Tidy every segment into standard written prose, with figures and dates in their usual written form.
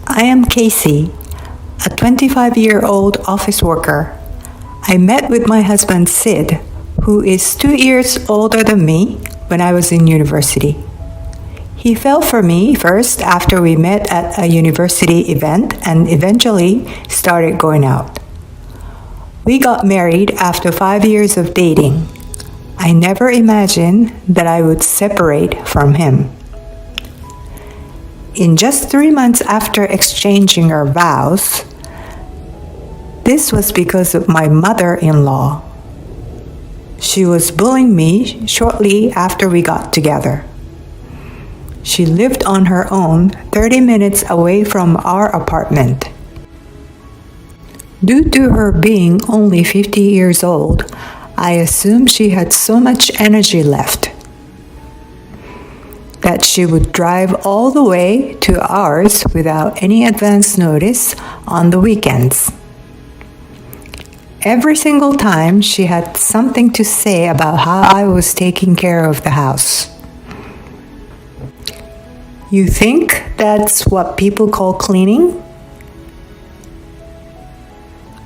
I am Casey, a 25-year-old office worker. I met with my husband Sid, who is 2 years older than me, when I was in university. He fell for me first after we met at a university event and eventually started going out. We got married after 5 years of dating. I never imagined that I would separate from him. In just 3 months after exchanging our vows, this was because of my mother-in-law. She was bullying me shortly after we got together. She lived on her own 30 minutes away from our apartment. Due to her being only 50 years old, I assumed she had so much energy left that she would drive all the way to ours without any advance notice on the weekends. Every single time she had something to say about how I was taking care of the house. You think that's what people call cleaning?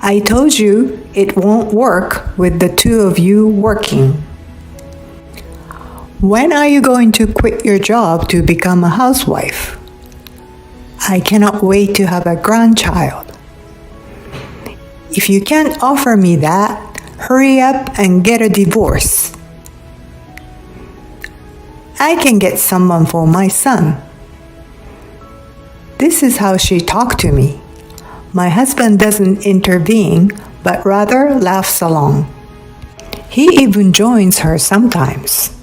I told you it won't work with the two of you working. When are you going to quit your job to become a housewife? I cannot wait to have a grandchild. If you can't offer me that, hurry up and get a divorce. I can get someone for my son. This is how she talked to me. My husband doesn't intervene, but rather laughs along. He even joins her sometimes.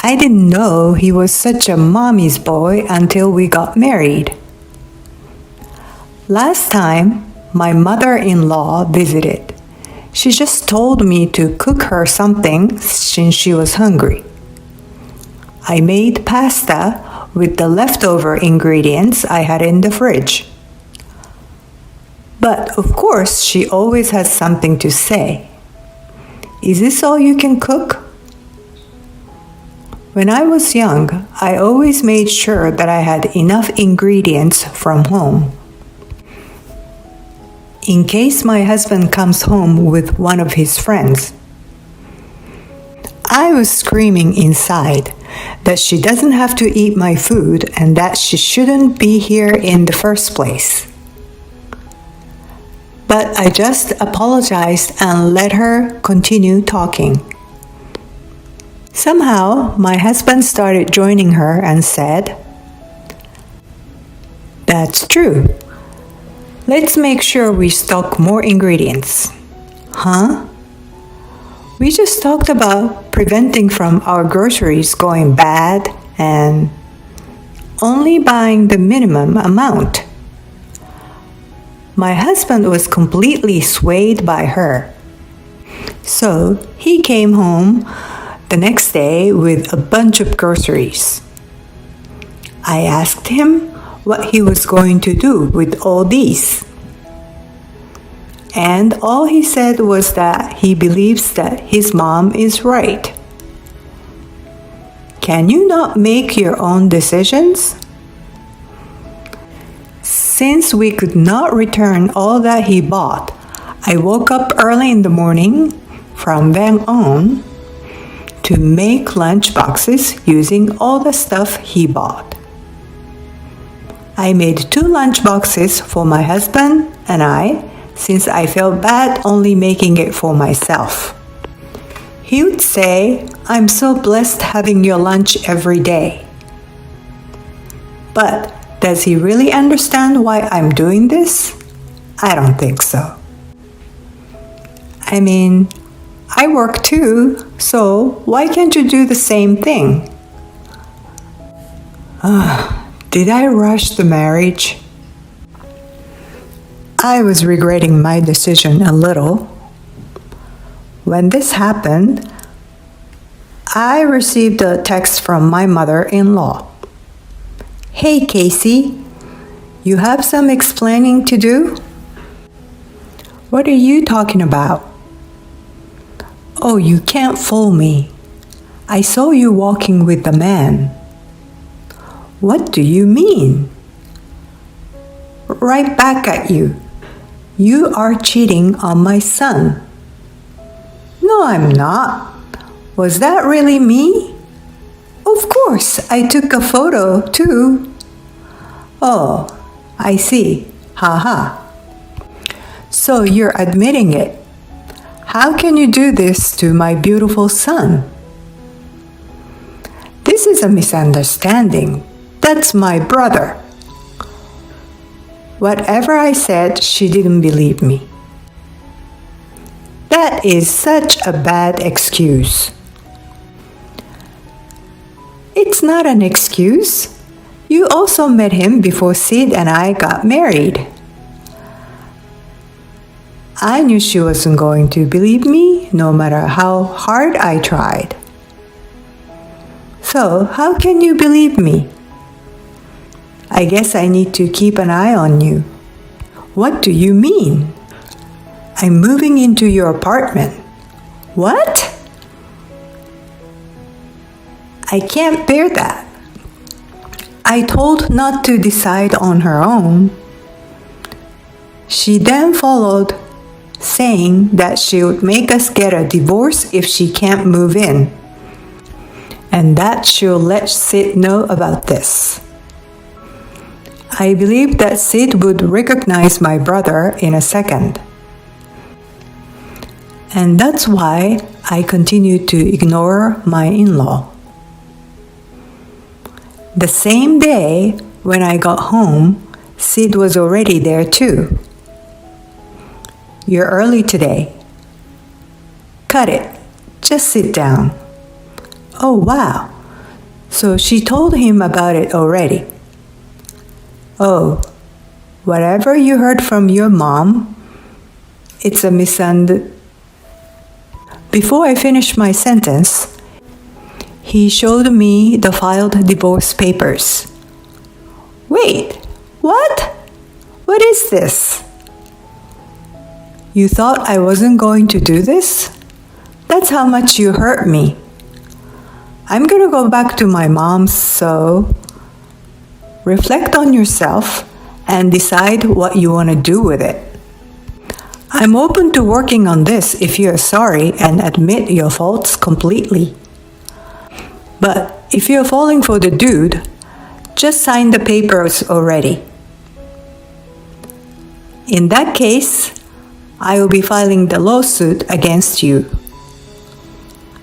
I didn't know he was such a mommy's boy until we got married. Last time, my mother-in-law visited. She just told me to cook her something since she was hungry. I made pasta with the leftover ingredients I had in the fridge. But of course, she always has something to say. Is this all you can cook? When I was young, I always made sure that I had enough ingredients from home. In case my husband comes home with one of his friends. I was screaming inside that she doesn't have to eat my food and that she shouldn't be here in the first place. But I just apologized and let her continue talking. Somehow, my husband started joining her and said, "That's true. Let's make sure we stock more ingredients." Huh? We just talked about preventing from our groceries going bad and only buying the minimum amount. My husband was completely swayed by her. So he came home the next day with a bunch of groceries. I asked him what he was going to do with all these. And all he said was that he believes that his mom is right. Can you not make your own decisions? Since we could not return all that he bought, I woke up early in the morning from then on to make lunch boxes using all the stuff he bought. I made 2 lunch boxes for my husband and I, since I felt bad only making it for myself. He would say, "I'm so blessed having your lunch every day." But does he really understand why I'm doing this? I don't think so. I mean, I work too, so why can't you do the same thing? Did I rush the marriage? I was regretting my decision a little. When this happened, I received a text from my mother-in-law. "Hey Casey, you have some explaining to do?" "What are you talking about?" "Oh, you can't fool me. I saw you walking with the man." "What do you mean?" right back at you. You are cheating on my son. No, I'm not. Was that really me? Of course, I took a photo too. Oh, I see. Haha. So you're admitting it. How can you do this to my beautiful son? This is a misunderstanding. That's my brother. Whatever I said, she didn't believe me. That is such a bad excuse. It's not an excuse. You also met him before Sid and I got married. I knew she wasn't going to believe me, no matter how hard I tried. So, how can you believe me? I guess I need to keep an eye on you. What do you mean? I'm moving into your apartment. What? I can't bear that. I told not to decide on her own. She then followed, saying that she would make us get a divorce if she can't move in, and that she'll let Sid know about this. I believed that Sid would recognize my brother in a second. And that's why I continued to ignore my in-law. The same day when I got home, Sid was already there too. You're early today. Cut it. Just sit down. Oh, wow. So she told him about it already. Oh, whatever you heard from your mom, it's a Before I finished my sentence, he showed me the filed divorce papers. Wait, what? What is this? You thought I wasn't going to do this? That's how much you hurt me. I'm gonna go back to my mom's, so reflect on yourself and decide what you want to do with it. I'm open to working on this if you're sorry and admit your faults completely. But if you're falling for the dude, just sign the papers already. In that case, I will be filing the lawsuit against you.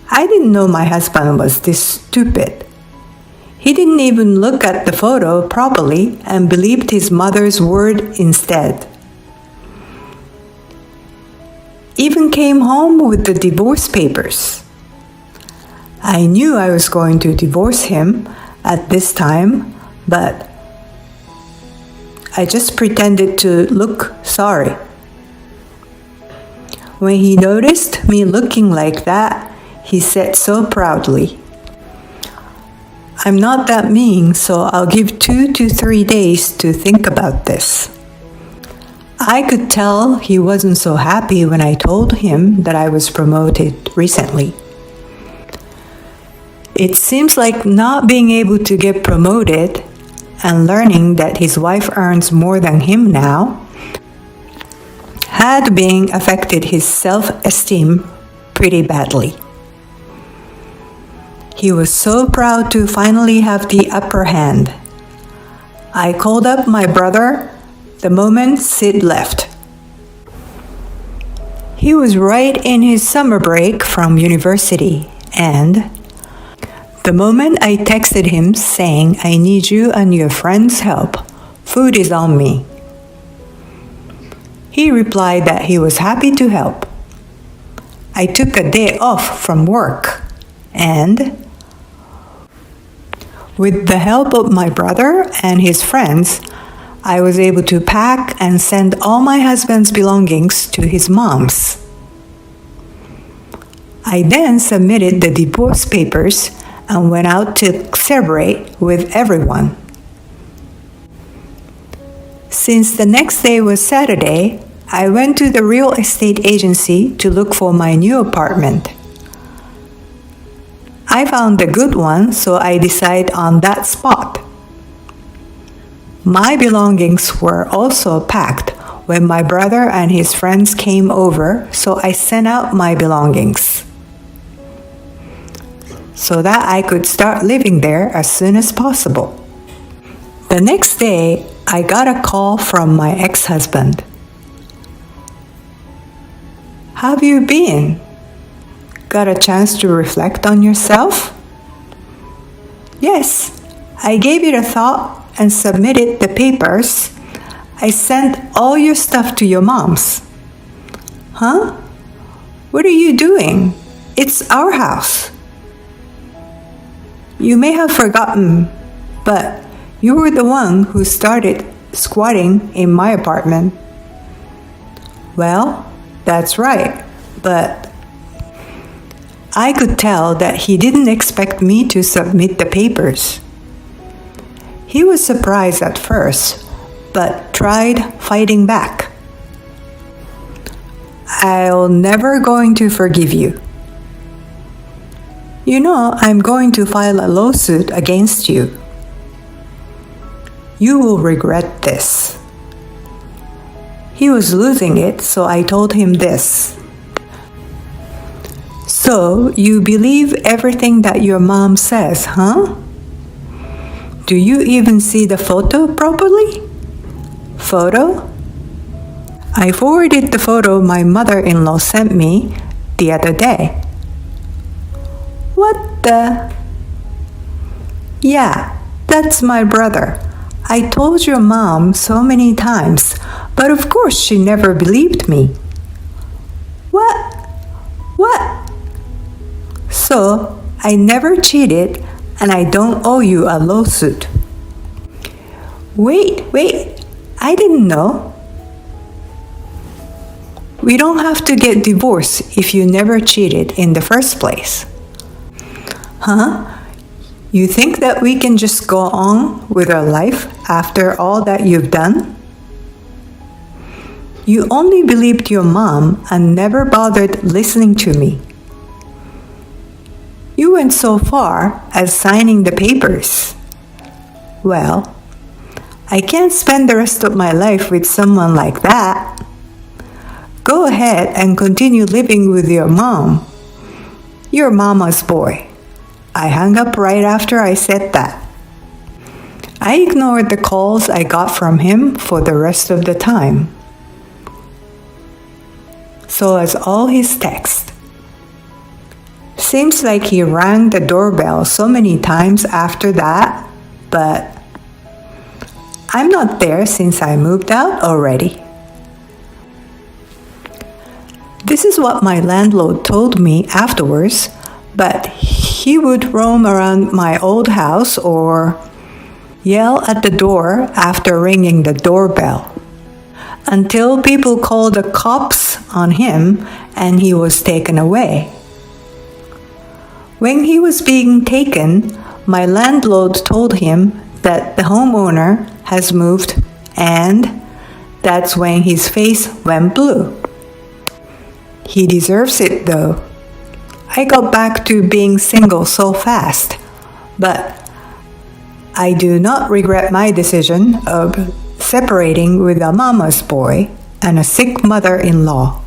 I didn't know my husband was this stupid. He didn't even look at the photo properly and believed his mother's word instead. Even came home with the divorce papers. I knew I was going to divorce him at this time, but I just pretended to look sorry. When he noticed me looking like that, he said so proudly, I'm not that mean, so I'll give 2 to 3 days to think about this. I could tell he wasn't so happy when I told him that I was promoted recently. It seems like not being able to get promoted and learning that his wife earns more than him now had been affected his self-esteem pretty badly. He was so proud to finally have the upper hand. I called up my brother the moment Sid left. He was right in his summer break from university, and the moment I texted him saying, I need you and your friend's help, food is on me. He replied that he was happy to help. I took a day off from work, and with the help of my brother and his friends, I was able to pack and send all my husband's belongings to his mom's. I then submitted the divorce papers and went out to celebrate with everyone. Since the next day was Saturday, I went to the real estate agency to look for my new apartment. I found a good one, so I decided on that spot. My belongings were also packed when my brother and his friends came over, so I sent out my belongings so that I could start living there as soon as possible. The next day, I got a call from my ex-husband. Have you been? Got a chance to reflect on yourself? Yes, I gave it a thought and submitted the papers. I sent all your stuff to your mom's. Huh? What are you doing? It's our house. You may have forgotten, but you were the one who started squatting in my apartment. Well, that's right, but I could tell that he didn't expect me to submit the papers. He was surprised at first, but tried fighting back. I'll never going to forgive you. You know, I'm going to file a lawsuit against you. You will regret this. He was losing it, so I told him this. So, you believe everything that your mom says, huh? Do you even see the photo properly? Photo? I forwarded the photo my mother-in-law sent me the other day. What the? Yeah, that's my brother. I told your mom so many times, but of course she never believed me. What? What? So, I never cheated and I don't owe you a lawsuit. Wait, I didn't know. We don't have to get divorced if you never cheated in the first place. Huh? You think that we can just go on with our life after all that you've done? You only believed your mom and never bothered listening to me. You went so far as signing the papers. Well, I can't spend the rest of my life with someone like that. Go ahead and continue living with your mom. You're mama's boy. I hung up right after I said that. I ignored the calls I got from him for the rest of the time. So as all his texts. Seems like he rang the doorbell so many times after that, but I'm not there since I moved out already. This is what my landlord told me afterwards, but he would roam around my old house or yell at the door after ringing the doorbell until people called the cops on him and he was taken away. When he was being taken, my landlord told him that the homeowner has moved, and that's when his face went blue. He deserves it though. I got back to being single so fast, but I do not regret my decision of separating with a mama's boy and a sick mother-in-law.